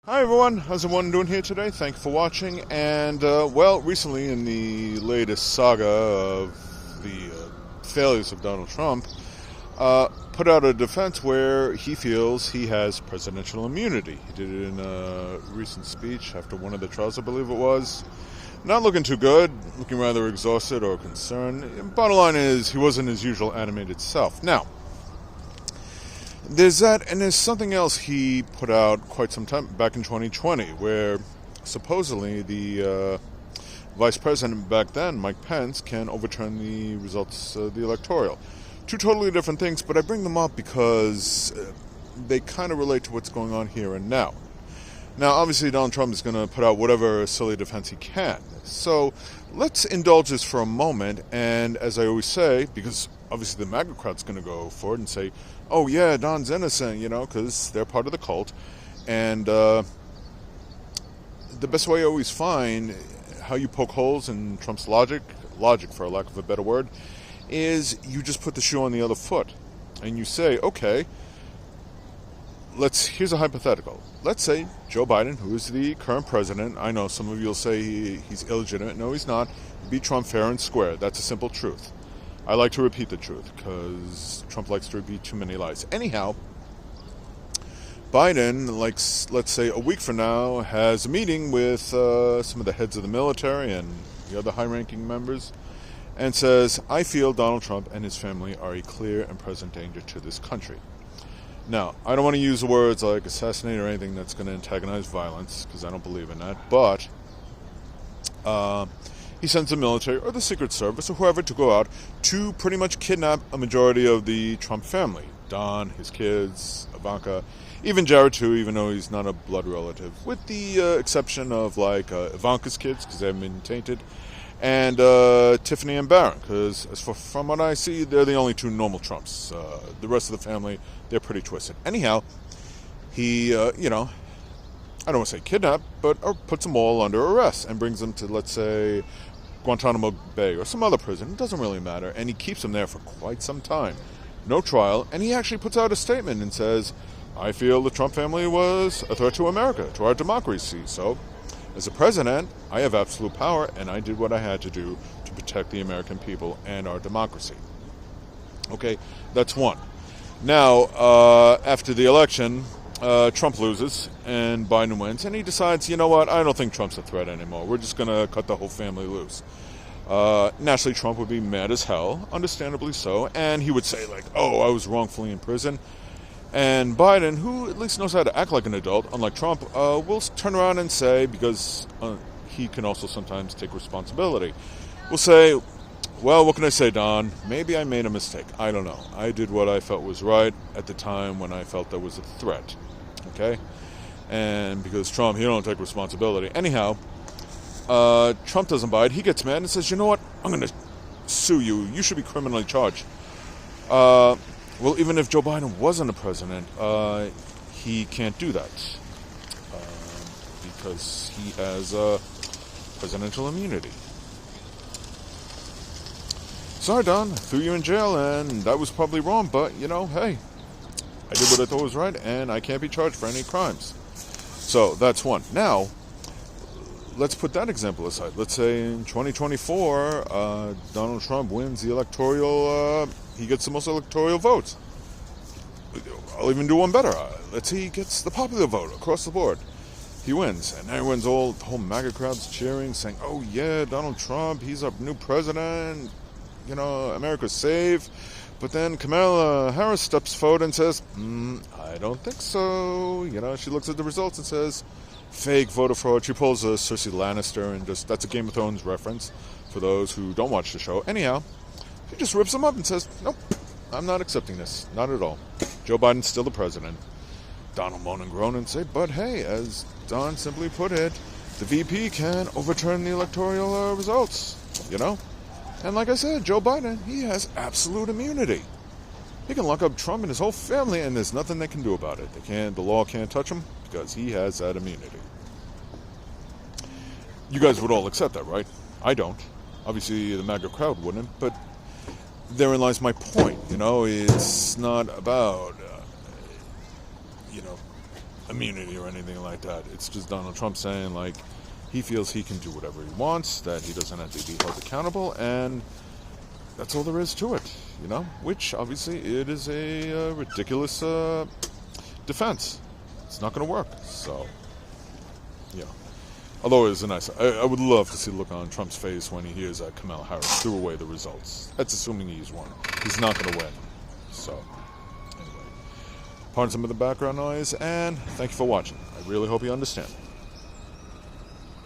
Hi everyone, how's everyone doing here today? Thank you for watching. And recently in the latest saga of the failures of Donald Trump, put out a defense where he feels he has presidential immunity. He did it in a recent speech after one of the trials, I believe it was. Not looking too good, looking rather exhausted or concerned. Bottom line is, he wasn't his usual animated self. Now, there's that, and there's something else he put out quite some time back in 2020, where supposedly the vice president back then, Mike Pence, can overturn the results of the electoral. Two totally different things, but I bring them up because they kind of relate to what's going on here and now. Now, obviously, Donald Trump is going to put out whatever silly defense he can. So let's indulge this for a moment, and as I always say, because obviously the MAGA crowd's going to go for it and say, oh yeah, Don's innocent, because they're part of the cult. And the best way I always find how you poke holes in Trump's logic for lack of a better word, is you just put the shoe on the other foot. And you say, okay, here's a hypothetical. Let's say Joe Biden, who is the current president, I know some of you will say he's illegitimate. No, he's not. He beat Trump fair and square. That's a simple truth. I like to repeat the truth because Trump likes to repeat too many lies. Anyhow, Biden, let's say a week from now, has a meeting with some of the heads of the military and the other high-ranking members and says, I feel Donald Trump and his family are a clear and present danger to this country. Now, I don't want to use the words like assassinate or anything that's going to antagonize violence, because I don't believe in that, but he sends the military or the Secret Service or whoever to go out to pretty much kidnap a majority of the Trump family. Don, his kids, Ivanka, even Jared too, even though he's not a blood relative, with the exception of Ivanka's kids, because they haven't been tainted, and Tiffany and Barron, because from what I see, they're the only two normal Trumps. The rest of the family, they're pretty twisted. Anyhow, he, I don't want to say kidnap, but puts them all under arrest and brings them to, let's say, Guantanamo Bay or some other prison. It doesn't really matter. And he keeps them there for quite some time. No trial. And he actually puts out a statement and says, I feel the Trump family was a threat to America, to our democracy. So, as a president, I have absolute power, and I did what I had to do to protect the American people and our democracy. Okay, that's one. Now, after the election, Trump loses and Biden wins, and he decides, you know what, I don't think Trump's a threat anymore. We're just going to cut the whole family loose. Naturally, Trump would be mad as hell, understandably so, and he would say, oh, I was wrongfully in prison. And Biden, who at least knows how to act like an adult, unlike Trump, will turn around and say, because he can also sometimes take responsibility, will say, well, what can I say, Don? Maybe I made a mistake. I don't know. I did what I felt was right at the time when I felt there was a threat. Okay? And because Trump, he don't take responsibility. Anyhow, Trump doesn't buy it. He gets mad and says, you know what? I'm going to sue you. You should be criminally charged. Well, even if Joe Biden wasn't a president, he can't do that because he has presidential immunity. Sorry, Don, I threw you in jail, and that was probably wrong, but, hey, I did what I thought was right, and I can't be charged for any crimes. So, that's one. Now, let's put that example aside. Let's say in 2024, Donald Trump wins the electoral, he gets the most electoral votes. I'll even do one better. Let's say he gets the popular vote across the board. He wins, and everyone's the whole MAGA crowd's cheering, saying, oh yeah, Donald Trump, he's our new president, America's safe. But then Kamala Harris steps forward and says, I don't think so. She looks at the results and says, fake voter fraud. She pulls a Cersei Lannister, and that's a Game of Thrones reference for those who don't watch the show. Anyhow, she just rips him up and says, nope, I'm not accepting this. Not at all. Joe Biden's still the president. Donald moan and groan and say, but hey, as Don simply put it, the VP can overturn the electoral results, And like I said, Joe Biden, he has absolute immunity. He can lock up Trump and his whole family, and there's nothing they can do about it. The law can't touch him because he has that immunity. You guys would all accept that, right? I don't. Obviously, the MAGA crowd wouldn't, but therein lies my point. It's not about, immunity or anything like that. It's just Donald Trump saying, like, he feels he can do whatever he wants, that he doesn't have to be held accountable, and that's all there is to it, you know? Which, obviously, it is a ridiculous defense. It's not going to work, so, yeah. Although it is a nice... I would love to see the look on Trump's face when he hears that Kamala Harris threw away the results. That's assuming he's won. He's not going to win. So, anyway. Pardon some of the background noise, and thank you for watching. I really hope you understand.